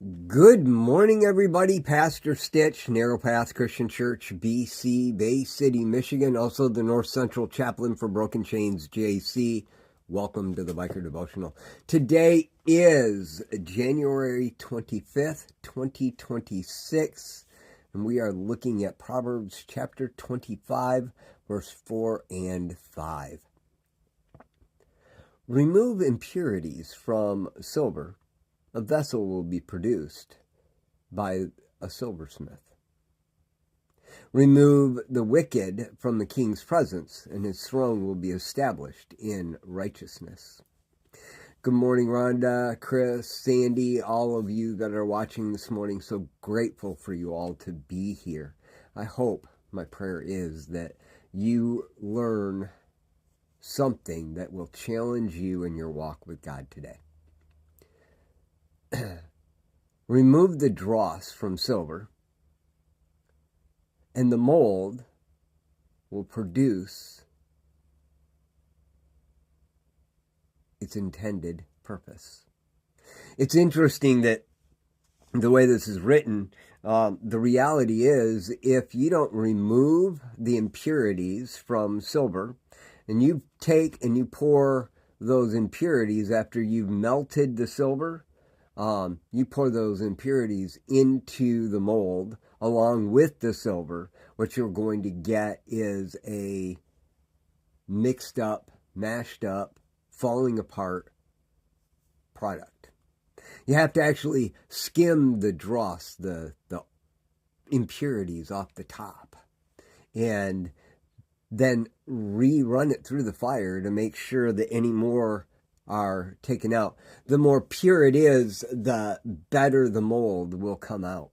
Good morning, everybody. Pastor Stitch, Narrow Path Christian Church, BC, Bay City, Michigan. Also the North Central Chaplain for Broken Chains, JC. Welcome to the Biker Devotional. Today is January 25th, 2026, and we are looking at Proverbs chapter 25, verse 4 and 5. Remove impurities from silver. A vessel will be produced by a silversmith. Remove the wicked from the king's presence, and his throne will be established in righteousness. Good morning, Rhonda, Chris, Sandy, all of you that are watching this morning. So grateful for you all to be here. I hope, my prayer is that you learn something that will challenge you in your walk with God today. Remove the dross from silver, and the mold will produce its intended purpose. It's interesting that the way this is written, the reality is if you don't remove the impurities from silver, and you take and you pour those impurities after you've melted the silver, you pour those impurities into the mold along with the silver. What you're going to get is a mixed up, mashed up, falling apart product. You have to actually skim the dross, the impurities off the top, and then rerun it through the fire to make sure that any more are taken out. The more pure it is, the better the mold will come out.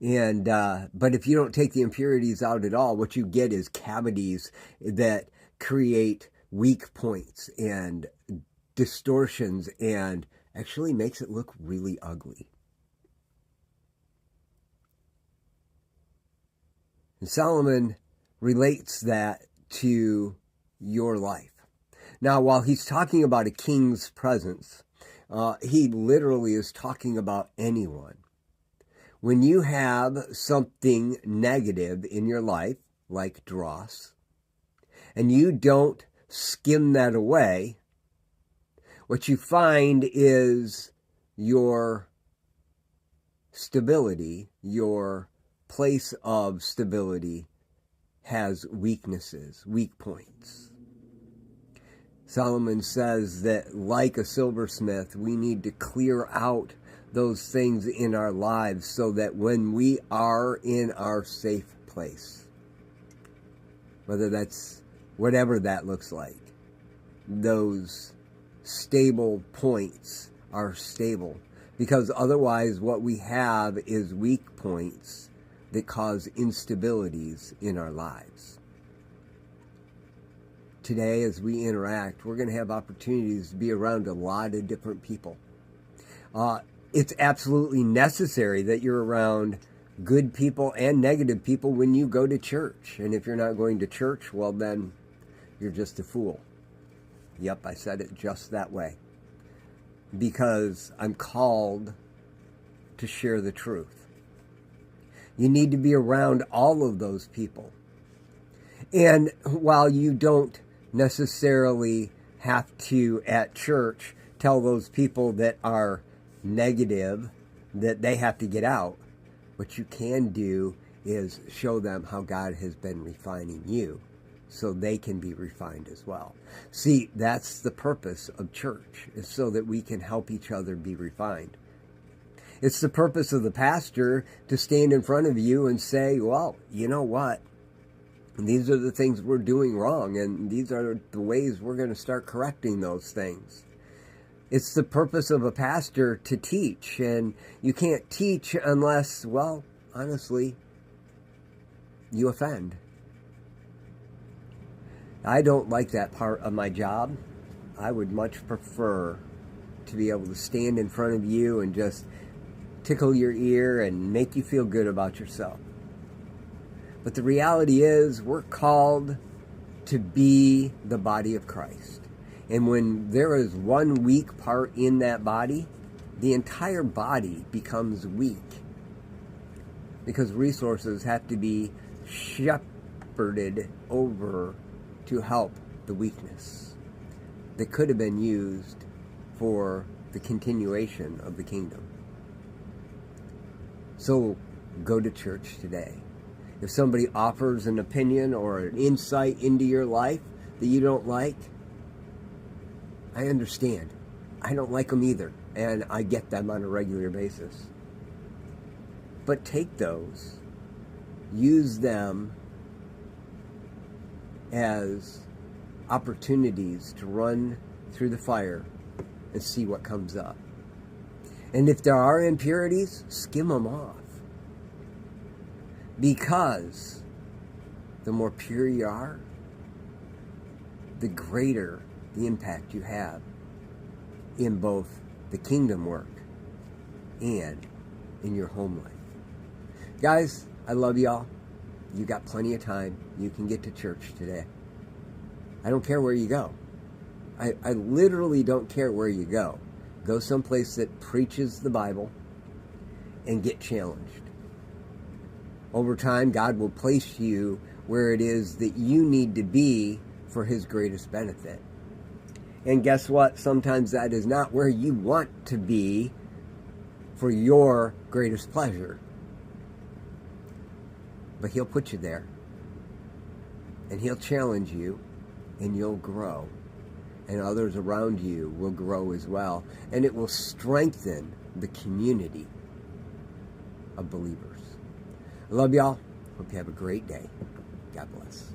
And but if you don't take the impurities out at all, what you get is cavities that create weak points and distortions and actually makes it look really ugly. And Solomon relates that to your life. Now, while he's talking about a king's presence, he literally is talking about anyone. When you have something negative in your life, like dross, and you don't skim that away, what you find is your stability, your place of stability has weaknesses, weak points. Solomon says that like a silversmith, we need to clear out those things in our lives so that when we are in our safe place, whether that's whatever that looks like, those stable points are stable. Because otherwise what we have is weak points that cause instabilities in our lives. Today, as we interact, we're going to have opportunities to be around a lot of different people. It's absolutely necessary that you're around good people and negative people when you go to church. And if you're not going to church, well, then you're just a fool. Yep, I said it just that way. Because I'm called to share the truth. You need to be around all of those people. And while you don't necessarily have to, at church, tell those people that are negative that they have to get out, what you can do is show them how God has been refining you so they can be refined as well. See, that's the purpose of church, is so that we can help each other be refined. It's the purpose of the pastor to stand in front of you and say, well, you know what? These are the things we're doing wrong, and these are the ways we're going to start correcting those things. It's the purpose of a pastor to teach, and you can't teach unless, well, honestly, you offend. I don't like that part of my job. I would much prefer to be able to stand in front of you and just tickle your ear and make you feel good about yourself. But the reality is we're called to be the body of Christ. And when there is one weak part in that body, the entire body becomes weak because resources have to be shepherded over to help the weakness that could have been used for the continuation of the kingdom. So go to church today. If somebody offers an opinion or an insight into your life that you don't like, I understand. I don't like them either, and I get them on a regular basis. But take those, use them as opportunities to run through the fire and see what comes up. And if there are impurities, skim them off. Because the more pure you are, the greater the impact you have in both the kingdom work and in your home life. Guys, I love y'all. You got plenty of time. You can get to church today. I don't care where you go. I literally don't care where you go. Go someplace that preaches the Bible and get challenged. Over time, God will place you where it is that you need to be for His greatest benefit. And guess what? Sometimes that is not where you want to be for your greatest pleasure. But He'll put you there. And He'll challenge you, and you'll grow. And others around you will grow as well. And it will strengthen the community of believers. I love y'all. Hope you have a great day. God bless.